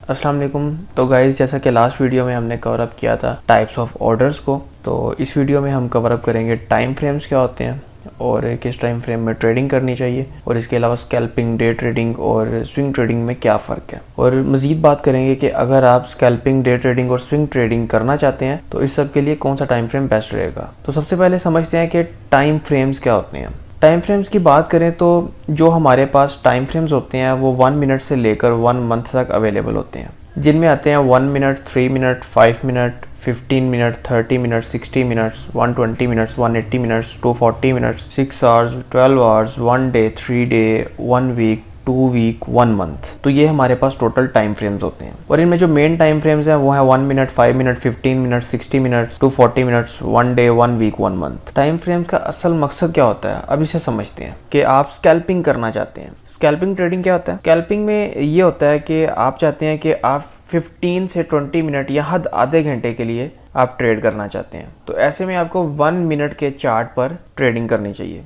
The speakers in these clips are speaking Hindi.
अस्सलाम वालेकुम। तो गाइस, जैसा कि लास्ट वीडियो में हमने कवर अप किया था टाइप्स ऑफ ऑर्डर्स को, तो इस वीडियो में हम कवर अप करेंगे टाइम फ्रेम्स क्या होते हैं और किस टाइम फ्रेम में ट्रेडिंग करनी चाहिए, और इसके अलावा स्कैल्पिंग, डे ट्रेडिंग और स्विंग ट्रेडिंग में क्या फ़र्क है। और मज़ीद बात करेंगे कि अगर आप स्कैल्पिंग, डे ट्रेडिंग और स्विंग ट्रेडिंग करना चाहते हैं तो इस सब के लिए कौन सा टाइम फ्रेम बेस्ट रहेगा। तो सबसे पहले समझते हैं कि टाइम फ्रेम्स क्या होते हैं। टाइम फ्रेम्स की बात करें तो जो हमारे पास टाइम फ्रेम्स होते हैं वो 1 मिनट से लेकर 1 मंथ तक अवेलेबल होते हैं, जिनमें आते हैं 1 minute, 3 minute, 5 minute, 15 minute, 30 minute, 60 minutes, 120 minutes, 180 minutes, 240 minutes, 6 hours, 12 hours, 1 day, 3 day, 1 week, 2 week, 1 month. तो ये हमारे पास टोटल टाइम फ्रेम्स होते हैं। और इनमें जो मेन टाइम फ्रेम्स हैं वो है 1 minute, 5 minute, 15 minute, 60 minutes, 240 minutes, 1 day, 1 week, 1 month. Time frames का असल मकसद क्या होता है, अब इसे समझते हैं कि आप स्कैल्पिंग करना चाहते हैं। स्कैल्पिंग ट्रेडिंग क्या होता है? स्कैल्पिंग में ये होता है कि आप चाहते हैं कि आप 15 से 20 मिनट या हद आधे घंटे के लिए आप ट्रेड करना चाहते हैं। तो ऐसे में आपको 1 मिनट के चार्ट पर ट्रेडिंग करनी चाहिए,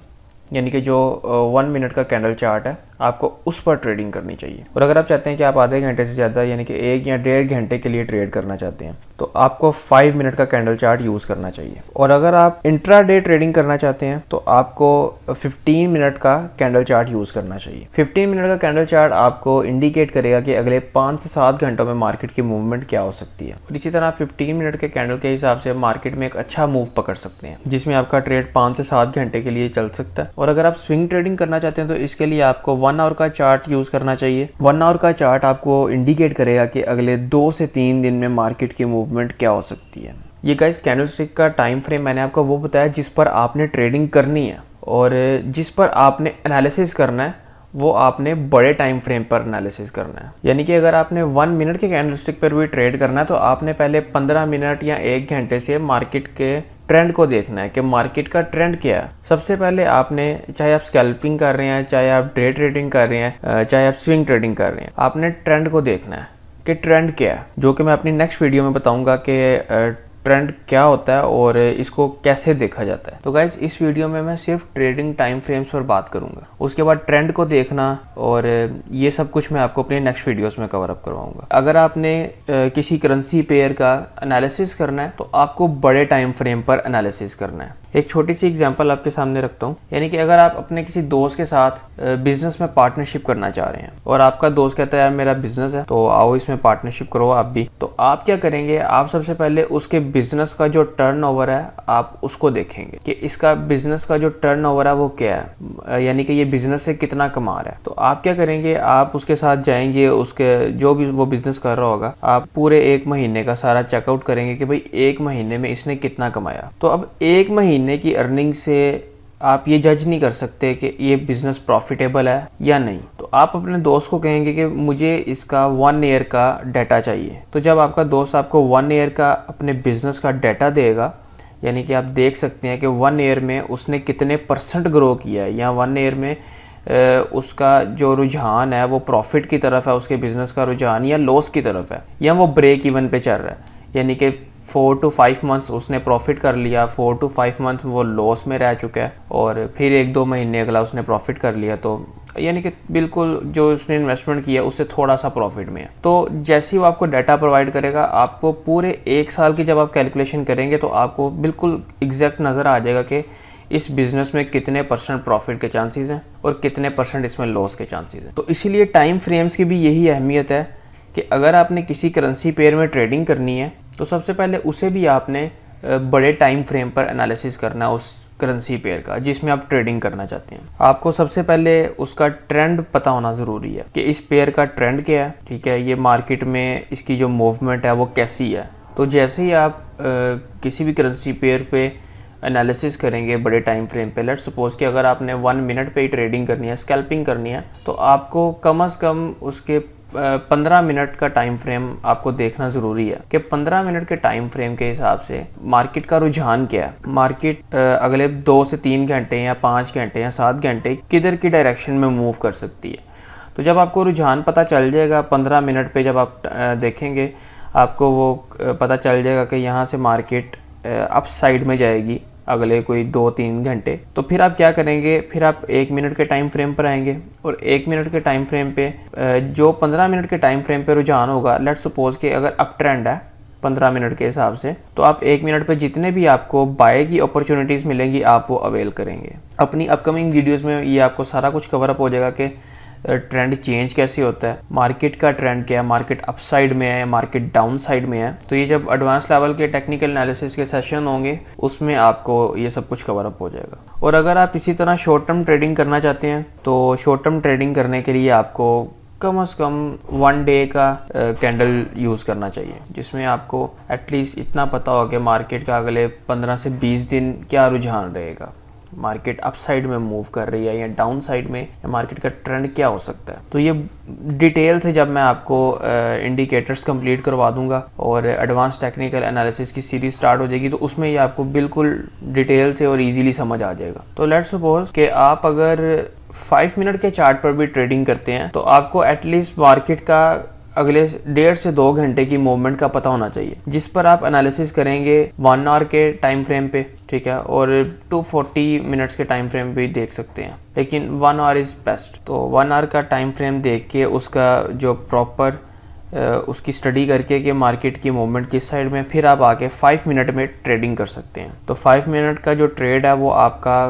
यानी कि जो 1 मिनट का कैंडल चार्ट है आपको उस पर ट्रेडिंग करनी चाहिए। और अगर आप चाहते हैं कि आप आधे घंटे से ज़्यादा यानी कि 1 या 1.5 घंटे के लिए ट्रेड करना चाहते हैं तो आपको 5 मिनट का कैंडल चार्ट यूज़ करना चाहिए। और अगर आप इंट्रा डे ट्रेडिंग करना चाहते हैं तो आपको 15 मिनट का कैंडल चार्ट यूज़ करना चाहिए। 15 मिनट का कैंडल चार्ट आपको इंडिकेट करेगा कि अगले 5 से 7 घंटों में मार्केट की मूवमेंट क्या हो सकती है। और इसी तरह 15 मिनट के कैंडल के हिसाब से मार्केट में एक अच्छा मूव पकड़ सकते हैं, जिसमें आपका ट्रेड 5 से 7 घंटे के लिए चल सकता है। और अगर आप स्विंग ट्रेडिंग करना चाहते हैं तो इसके लिए आपको 1 आवर का चार्ट यूज़ करना चाहिए। 1 आवर का चार्ट आपको इंडिकेट करेगा कि अगले 2 से 3 दिन में मार्केट की मूवमेंट क्या हो सकती है। ये गाइस कैंडलस्टिक का टाइम फ्रेम मैंने आपको वो बताया जिस पर आपने ट्रेडिंग करनी है, और जिस पर आपने एनालिसिस करना है वो आपने बड़े टाइम फ्रेम पर एनालिसिस करना है। यानी कि अगर आपने 1 मिनट के कैंडलस्टिक पर भी ट्रेड करना है तो आपने पहले 15 मिनट या 1 घंटे से मार्केट के ट्रेंड को देखना है कि मार्केट का ट्रेंड क्या है। सबसे पहले आपने, चाहे आप स्कैल्पिंग कर रहे हैं, चाहे आप डे ट्रेडिंग कर रहे हैं, चाहे आप स्विंग ट्रेडिंग कर रहे हैं, आपने ट्रेंड को देखना है कि ट्रेंड क्या है, जो कि मैं अपनी नेक्स्ट वीडियो में बताऊंगा कि ट्रेंड क्या होता है और इसको कैसे देखा जाता है। तो गाइज, इस वीडियो में मैं सिर्फ ट्रेडिंग टाइम फ्रेम्स पर बात करूंगा, उसके बाद ट्रेंड को देखना और ये सब कुछ मैं आपको अपने नेक्स्ट वीडियोस में कवर अप करवाऊंगा। अगर आपने किसी करेंसी पेयर का एनालिसिस करना है तो आपको बड़े टाइम फ्रेम पर एनालिसिस करना है। एक छोटी सी एग्जांपल आपके सामने रखता हूँ, यानी कि अगर आप अपने किसी दोस्त के साथ बिजनेस में पार्टनरशिप करना चाह रहे हैं और आपका दोस्त कहता है यार मेरा बिजनेस है तो आओ इसमें पार्टनरशिप करो आप भी, तो आप क्या करेंगे, आप सबसे पहले उसके बिजनेस का जो टर्नओवर है आप उसको देखेंगे कि इसका बिजनेस का जो टर्नओवर है वो क्या है, यानी कि ये बिजनेस से कितना कमा रहा है। तो आप क्या करेंगे, आप उसके साथ जाएंगे, उसके जो भी वो बिजनेस कर रहा होगा आप पूरे 1 महीने का सारा चेकआउट करेंगे कि भाई 1 महीने में इसने कितना कमाया। तो अब 1 महीने की अर्निंग से आप ये जज नहीं कर सकते कि ये बिजनेस प्रॉफिटेबल है या नहीं। तो आप अपने दोस्त को कहेंगे कि मुझे इसका 1 ईयर का डाटा चाहिए। तो जब आपका दोस्त आपको 1 ईयर का अपने बिजनेस का डाटा देगा, यानी कि आप देख सकते हैं कि 1 ईयर में उसने कितने % ग्रो किया है, या 1 ईयर में उसका जो रुझान है वो प्रॉफिट की तरफ है, उसके बिजनेस का रुझान, या लॉस की तरफ है, या वो ब्रेक इवन पे चल रहा है, यानी कि 4 to 5 मंथ्स उसने प्रॉफिट कर लिया, 4 to 5 मंथ्स वो लॉस में रह चुका है और फिर 1-2 महीने अगला उसने प्रॉफिट कर लिया, तो यानी कि बिल्कुल जो उसने इन्वेस्टमेंट किया उससे थोड़ा सा प्रॉफिट में है। तो जैसे ही वो आपको डाटा प्रोवाइड करेगा, आपको पूरे 1 साल की जब आप कैलकुलेशन करेंगे तो आपको बिल्कुल एग्जैक्ट नज़र आ जाएगा कि इस बिजनेस में कितने % प्रॉफिट के चांसेस हैं और कितने % इसमें लॉस के चांसेस हैं। तो इसीलिए टाइम फ्रेम्स की भी यही अहमियत है कि अगर आपने किसी करेंसी पेयर में ट्रेडिंग करनी है तो सबसे पहले उसे भी आपने बड़े टाइम फ्रेम पर एनालिसिस करना है उस करेंसी पेयर का जिसमें आप ट्रेडिंग करना चाहते हैं। आपको सबसे पहले उसका ट्रेंड पता होना ज़रूरी है कि इस पेयर का ट्रेंड क्या है, ठीक है, ये मार्केट में इसकी जो मूवमेंट है वो कैसी है। तो जैसे ही आप किसी भी करेंसी पेयर पे एनालिसिस करेंगे बड़े टाइम फ्रेम पे, लेट्स सपोज कि अगर आपने 1 मिनट पे ही ट्रेडिंग करनी है, स्कैल्पिंग करनी है, तो आपको कम से कम उसके 15 मिनट का टाइम फ्रेम आपको देखना ज़रूरी है कि 15 मिनट के टाइम फ्रेम के हिसाब से मार्केट का रुझान क्या है, मार्केट अगले 2 से 3 घंटे या 5 घंटे या 7 घंटे किधर की डायरेक्शन में मूव कर सकती है। तो जब आपको रुझान पता चल जाएगा 15 मिनट पे जब आप देखेंगे, आपको वो पता चल जाएगा कि यहाँ से मार्केट अप साइड में जाएगी अगले कोई 2-3 घंटे, तो फिर आप क्या करेंगे, फिर आप 1 मिनट के टाइम फ्रेम पर आएंगे और 1 मिनट के टाइम फ्रेम पे जो 15 मिनट के टाइम फ्रेम पे रुझान होगा, लेट्स सपोज कि अगर अप ट्रेंड है 15 मिनट के हिसाब से, तो आप 1 मिनट पे जितने भी आपको बाय की अपॉर्चुनिटीज़ मिलेंगी आप वो अवेल करेंगे। अपनी अपकमिंग वीडियोस में ये आपको सारा कुछ कवर अप हो जाएगा कि ट्रेंड चेंज कैसे होता है, मार्केट का ट्रेंड क्या है, मार्केट अपसाइड में है, मार्केट डाउन साइड में है। तो ये जब एडवांस लेवल के टेक्निकल एनालिसिस के सेशन होंगे उसमें आपको ये सब कुछ कवर अप हो जाएगा। और अगर आप इसी तरह शॉर्ट टर्म ट्रेडिंग करना चाहते हैं तो शॉर्ट टर्म ट्रेडिंग करने के लिए आपको कम से कम 1 डे का कैंडल यूज़ करना चाहिए, जिसमें आपको एटलीस्ट इतना पता हो कि मार्केट का अगले 15 से 20 दिन क्या रुझान रहेगा, मार्केट अप साइड में मूव कर रही है या डाउन साइड में, या मार्केट का ट्रेंड क्या हो सकता है। तो ये डिटेल से जब मैं आपको इंडिकेटर्स कंप्लीट करवा दूंगा और एडवांस टेक्निकल एनालिसिस की सीरीज स्टार्ट हो जाएगी, तो उसमें ये आपको बिल्कुल डिटेल से और इजीली समझ आ जाएगा। तो लेट्स सपोज कि आप अगर 5 मिनट के चार्ट पर भी ट्रेडिंग करते हैं तो आपको एटलीस्ट मार्केट का अगले 1.5 से 2 घंटे की मूवमेंट का पता होना चाहिए, जिस पर आप एनालिसिस करेंगे 1 आवर के टाइम फ्रेम पे, ठीक है, और 240 मिनट्स के टाइम फ्रेम भी देख सकते हैं, लेकिन 1 आवर इज़ बेस्ट। तो 1 आवर का टाइम फ्रेम देख के उसका जो प्रॉपर उसकी स्टडी करके कि मार्केट की मूवमेंट किस साइड में, फिर आप आके 5 मिनट में ट्रेडिंग कर सकते हैं। तो 5 मिनट का जो ट्रेड है वो आपका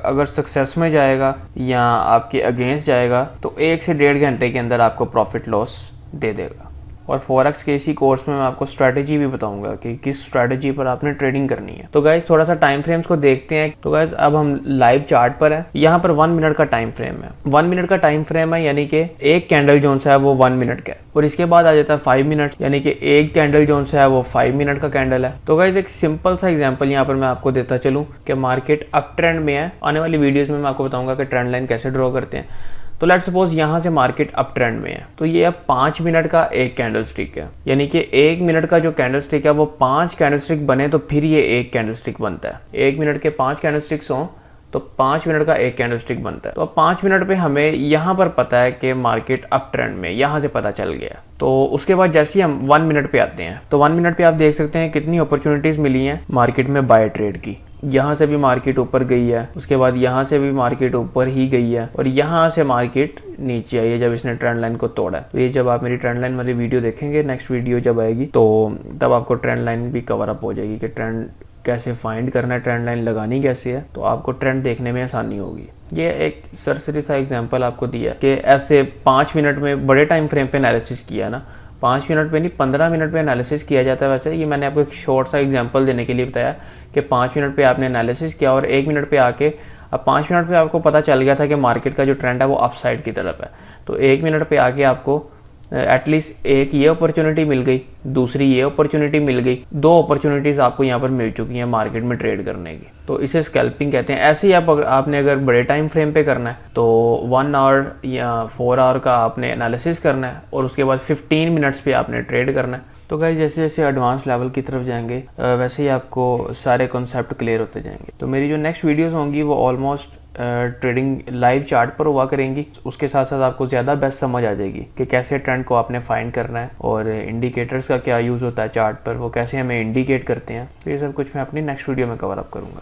अगर सक्सेस में जाएगा या आपके अगेंस्ट जाएगा तो 1 से 1.5 घंटे के अंदर आपको प्रॉफिट लॉस दे देगा। और फॉरेक्स के इसी कोर्स में मैं आपको स्ट्रैटेजी भी बताऊंगा कि किस स्ट्रैटेजी पर आपने ट्रेडिंग करनी है। तो गाइज थोड़ा सा टाइम फ्रेम्स को देखते हैं। तो गाइज अब हम लाइव चार्ट पर है, यहाँ पर 1 मिनट का टाइम फ्रेम है। 1 मिनट का टाइम फ्रेम है, यानी कि एक कैंडल जोन सा है वो 1 मिनट का है, और इसके बाद आ जाता है 5 मिनट, यानी कि एक कैंडल जोन सा है वो 5 मिनट का कैंडल है। तो गाइज एक सिंपल सा एग्जाम्पल यहाँ पर मैं आपको देता चलूँ कि मार्केट अप ट्रेंड में है। आने वाली वीडियोज में मैं आपको बताऊंगा कि ट्रेंड लाइन कैसे ड्रॉ करते हैं। तो लेट्स सपोज यहाँ से मार्केट अप ट्रेंड में है, तो ये अब 5 मिनट का एक कैंडल स्टिक है, यानी कि 1 मिनट का जो कैंडल स्टिक है वो 5 कैंडल स्टिक बने तो फिर ये एक कैंडल स्टिक बनता है। 1 मिनट के 5 कैंडल स्टिक्स हों तो 5 मिनट का एक कैंडल स्टिक बनता है। तो अब 5 मिनट पे हमें यहाँ पर पता है कि मार्केट अप ट्रेंड में, यहाँ से पता चल गया। तो उसके बाद जैसे ही हम 1 मिनट पे आते हैं तो 1 मिनट पे आप देख सकते हैं कितनी अपॉर्चुनिटीज मिली हैं मार्केट में बाय ट्रेड की। यहाँ से भी मार्केट ऊपर गई है, उसके बाद यहाँ से भी मार्केट ऊपर ही गई है, और यहाँ से मार्केट नीचे आई है जब इसने ट्रेंड लाइन को तोड़ा है। तो ये जब आप मेरी ट्रेंड लाइन वाली वीडियो देखेंगे, नेक्स्ट वीडियो जब आएगी, तो तब आपको ट्रेंड लाइन भी कवर अप हो जाएगी कि ट्रेंड कैसे फाइंड करना है, ट्रेंड लाइन लगानी कैसे है, तो आपको ट्रेंड देखने में आसानी होगी। ये एक सरसरी सा एग्जांपल आपको दिया कि ऐसे 5 मिनट में बड़े टाइम फ्रेम पे एनालिसिस किया ना, 5 मिनट पे नहीं 15 मिनट पे एनालिसिस किया जाता है। वैसे ये मैंने आपको एक शॉर्ट सा एग्जांपल देने के लिए बताया कि 5 मिनट पे आपने एनालिसिस किया और 1 मिनट पे आके, अब 5 मिनट पे आपको पता चल गया था कि मार्केट का जो ट्रेंड है वो अप साइड की तरफ है, तो 1 मिनट पे आके आपको एटलीस्ट एक ये अपॉर्चुनिटी मिल गई, दूसरी ये अपॉर्चुनिटी मिल गई, 2 अपॉर्चुनिटीज़ आपको यहाँ पर मिल चुकी हैं मार्केट में ट्रेड करने की। तो इसे स्कैल्पिंग कहते हैं। ऐसे ही आपने अगर बड़े टाइम फ्रेम पे करना है तो 1 आवर या 4 आवर का आपने एनालिसिस करना है और उसके बाद 15 मिनट्स पे आपने ट्रेड करना है। तो गाइस जैसे जैसे एडवांस लेवल की तरफ जाएंगे वैसे ही आपको सारे कॉन्सेप्ट क्लियर होते जाएंगे। तो मेरी जो नेक्स्ट वीडियोस होंगी वो ऑलमोस्ट ट्रेडिंग लाइव चार्ट पर हुआ करेंगी। उसके साथ साथ आपको ज़्यादा बेस्ट समझ आ जाएगी कि कैसे ट्रेंड को आपने फाइंड करना है और इंडिकेटर्स का क्या यूज़ होता है चार्ट पर, वो कैसे हमें इंडिकेट करते हैं। तो ये सब कुछ मैं अपनी नेक्स्ट वीडियो में कवर अप करूँगा।